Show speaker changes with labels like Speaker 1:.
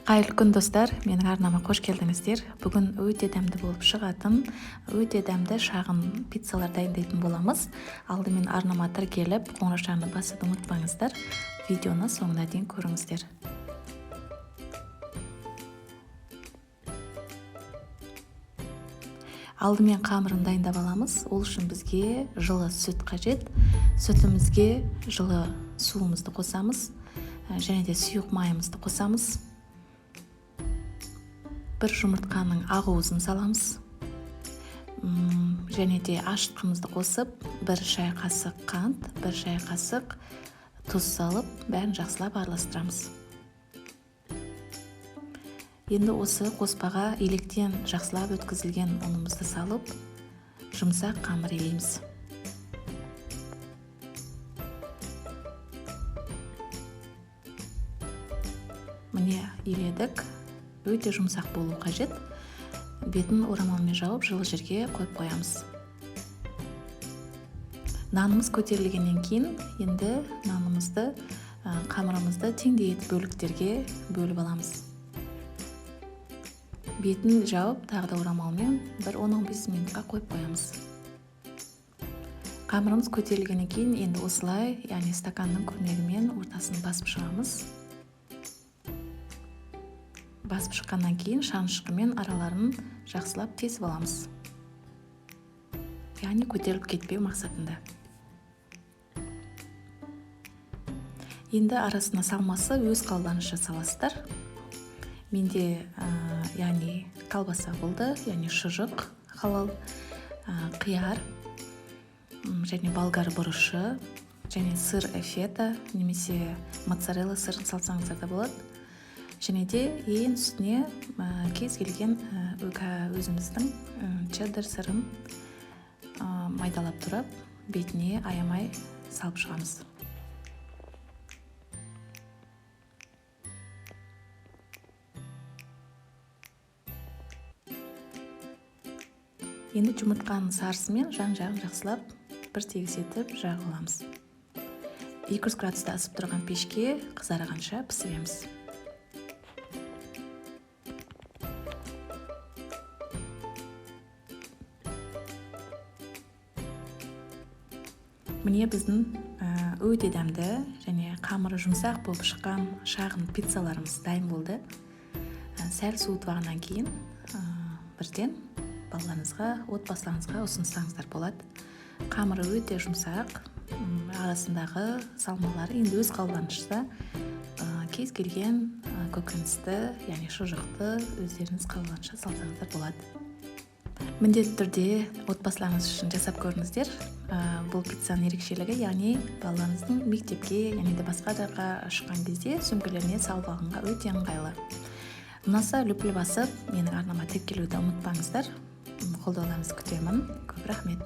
Speaker 1: Қайырлы күн достар, менің арнама қош келдіңіздер. Бүгін өте дәмді болып шығатын, өте дәмді шағын пиццалар дайындайтын боламыз. Алдымен арнама тіркеліп, қоңыраушаны басуды ұмытпаңыздар. Видеоны соңына дейін көріңіздер. Алдымен қамырын дайындап аламыз. Ол үшін бізге жылы сүт қажет. Сүтімізге жылы суымызды қосамыз, және де сұйық майымызды қосамыз. Бір жұмыртқаның ақуызын саламыз. Және де ашытқымызды қосып, бір шай қасық қант, бір шай қасық тұз салып, бәрін жақсылап араластырамыз. Енді осы қоспаға електен жақсылап өткізілген ұнымызды салып, жұмсақ қамыр илейміз. Міне иледік. Өте жұмсақ болу қажет. Бетін орамалмен жауып, жылы жерге қойып қоямыз. Нанымыз көтерілгеннен кейін, енді нанымызды, қамырымызды теңдей бөліктерге бөліп аламыз. Бетін жауып, тағы да орамалмен бір 10-15 минутқа қойып қоямыз. Қамырымыз көтерілгеннен кейін, енді осылай, яғни стаканның көмегімен ортасын басып шығамыз. Басып шыққаннан кейін шанышқымен араларын жақсылап тесіп аламыз. Яғни көтеріліп кетпеу мақсатында. Енді арасына салмасы өз қалауыңызша саласыздар. Менде яғни колбаса болды, яғни шұжық, халал, қияр, және болгар бұрышы, және сыр фета, немесе моцарелла сырын салсаңыздар да болады. Және де ең үстіне кез келген өзіміздің чеддер сырын майдалап тұрып, бетіне аямай салып шығамыз. Енді жұмыртқаның сарысымен жан-жағын жақсылап бір тегіс етіп жағып аламыз. 200 градуста ысып тұрған пешке қызарғанша пісіреміз. Міне біздің өте дәмді және қамыры жұмсақ болып шыққан шағын пиццаларымыз дайын болды. Сәл суытып алғаннан кейін бірден балаларыңызға, отбасыларыңызға ұсынсаңыздар болады. Қамыры өте жұмсақ, арасындағы салмалары енді өз қалауыңызша кез келген көкөністі, яғни шұжықты өздеріңіз қалауыңызша салсаңыздар болады. Міндетті түрде отбасыларыңыз үшін жасап көріңіздер. Бұл пиццаның ерекшелігі, яғни балаларыңыздың мектепке, яғни де басқа жаққа шыққан кезде сөмкелеріне салып алғанға өте ыңғайлы. Ұнаса лүпіл басып, менің арнама тіркелуді ұмытпаңыздар. Қолдауларыңызды күтемін. Көп рахмет.